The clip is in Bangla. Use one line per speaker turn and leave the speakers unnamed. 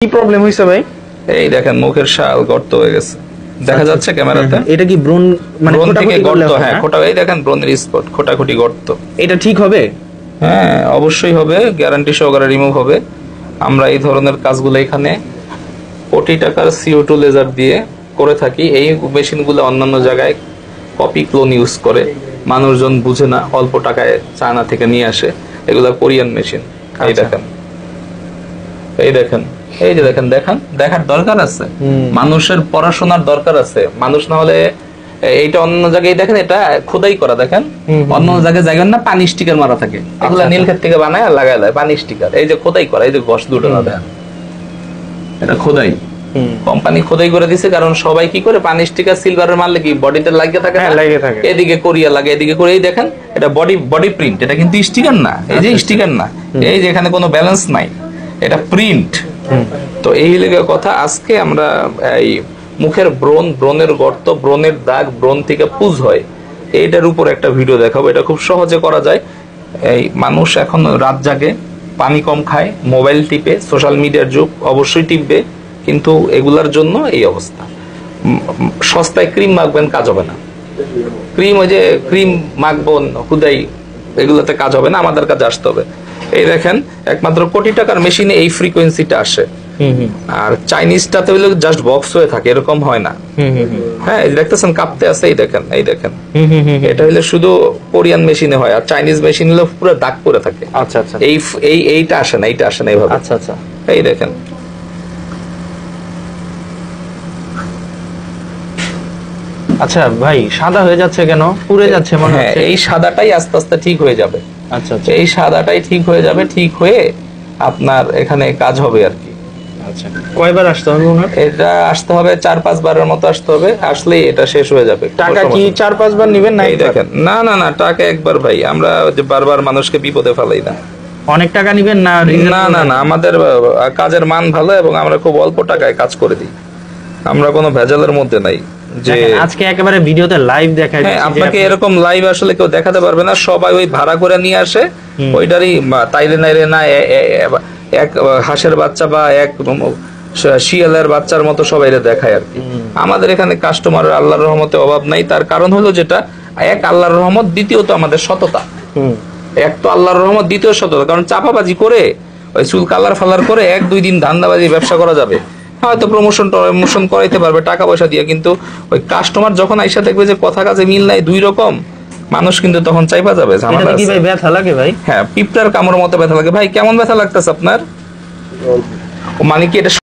কি প্রবলেম হইছে ভাই?
এই দেখেন মুখের শাল গর্ত হয়ে গেছে, দেখা যাচ্ছে ক্যামেরাতে?
এটা কি ব্রণ মানে
ব্রণ থেকে
খোটাখুটি করলে
গর্ত,
হবে
হ্যাঁ
না?
খোটা, এই দেখেন ব্রণের স্পট, খোটাখুটি গর্ত।
এটা ঠিক হবে?
হ্যাঁ অবশ্যই হবে, গ্যারান্টি সহকারে রিমুভ হবে। আমরা এই ধরনের কাজগুলো এখানে কোটি টাকার CO2 লেজার দিয়ে করে থাকি। এই মেশিনগুলো অন্যান্য জায়গায় কপি ক্লোন ইউজ করে, মানুষজন বুঝে না, অল্প টাকায় চায়না থেকে নিয়ে আসে। এগুলা কোরিয়ান মেশিন। এই দেখেন, এই দেখেন, এই যে দেখেন, দেখার দরকার আছে, মানুষের পড়াশোনার দরকার আছে। মানুষ না হলে এইটা অন্য জায়গায় দেখেন, এটা খোদাই করা, দেখেন অন্য জায়গায় জায়গা না পানি স্টিকার মারা থাকে, এগুলা নীলক্ষেত থেকে বানায় আর লাগায় দেয় পানি স্টিকার। এই যে খোদাই করা, এই যে গস দুটো না দেখেন, এটা খোদাই, কোম্পানি খোদাই করে দিছে। কারণ সবাই কি করে, পানি স্টিকার সিলভারের মারলে কি বডিতে লাগিয়ে থাকে, এদিকে কোরিয়া লাগে, এদিকে করে। এই দেখেন এটা বডি প্রিন্ট, এটা কিন্তু স্টিকার না, এই যে স্টিকার না, এই যে এখানে কোনো ব্যালেন্স নাই, এটা প্রিন্ট। তো এই লেগে কথা, আজকে আমরা এই মুখের ব্রণের গর্ত, ব্রণের দাগ, ব্রণ থেকে পুজ হয়, এইটার উপর একটা ভিডিও দেখাবো। এটা খুব সহজে করা যায়। এই মানুষ এখন রাত জাগে, পানি কম খায়, মোবাইল টিপে, সোশ্যাল মিডিয়ার যুগ, অবশ্যই টিপবে, কিন্তু এগুলার জন্য এই অবস্থা। সস্তায় ক্রিম মাখবেন, কাজ হবে না। ক্রিম, ওই যে ক্রিম মাখবো হুদাই, এগুলোতে কাজ হবে না, আমাদের কাছে আসতে হবে। এই দেখেন, একমাত্র কোটি টাকার মেশিনে এই ফ্রিকোয়েন্সিটা আসে। আর চাইনিজটাতে হইলে জাস্ট বক্স হয়ে থাকে, এরকম হয় না। হ্যাঁ দেখতেছেন কাঁপতে আছে, এই দেখেন, এই দেখেন, এটা হইলে শুধু কোরিয়ান মেশিনে হয়, আর চাইনিজ মেশিন হলে পুরো দাগ করে থাকে।
আচ্ছা আচ্ছা,
এইটা আসে না, এইটা আসে না এইভাবে।
আচ্ছা আচ্ছা,
এই দেখেন,
আচ্ছা ভাই সাদা হয়ে যাচ্ছে কেন, পুড়ে যাচ্ছে মনে হচ্ছে?
এই সাদাটাই আস্তে আস্তে ঠিক হয়ে যাবে।
আচ্ছা আচ্ছা,
এই সাদাটাই ঠিক হয়ে যাবে, ঠিক হয়ে আপনার এখানে কাজ হবে আর কি।
আচ্ছা কয়বার আসতে হবে ওনার?
এটা আসতে হবে 4-5 বারের মতো আসতে হবে, আসলেই এটা শেষ হয়ে যাবে।
টাকা কি 4-5 বার নেবেন না?
এই দেখেন, না না না, টাকা একবার ভাই, আমরা যে বারবার মানুষকে বিপদে ফেলাই না।
অনেক টাকা নেবেন না?
না না না, আমাদের কাজের মান ভালো এবং আমরা খুব অল্প টাকায় কাজ করে দিই, আমরা কোনো ভেজালের মধ্যে নাই। যে
আজকে একেবারে ভিডিওতে লাইভ দেখাই,
আপনাকে এরকম লাইভ আসলে কেউ দেখাতে পারবে না, সবাই ওই ভাড়া করে নিয়ে আসে, ওইটারই তাইরে নাইরে না, এক হাঁসের বাচ্চা বা এক শিয়ালের বাচ্চার মতো সবাই দেখায় আর কি। আমাদের এখানে কাস্টমারের আল্লাহর রহমতে অভাব নাই। তার কারণ হলো যেটা, এক আল্লাহর রহমত, দ্বিতীয়ত আমাদের সততা। এক তো আল্লাহর রহমত, দ্বিতীয় সততা। কারণ চাপাবাজি করে, ওই চুল কালার ফালার করে 1-2 দিন ধান্দাবাজি ব্যবসা করা যাবে, হয়তো প্রমোশন করাইতে পারবে টাকা পয়সা দিয়ে, কিন্তু ওই কাস্টমার যখন আইসা দেখবে যে কথা কাজে মিল নাই, দুই রকম মানুষ, কিন্তু তখন চাইপা যাবে।
ঝামেলা কি ভাই, ব্যথা লাগে ভাই?
হ্যাঁ, পিঁপড়ার কামড়ের মতো ব্যথা লাগে। ভাই কেমন ব্যথা লাগতেছে আপনার? মানে কি এটা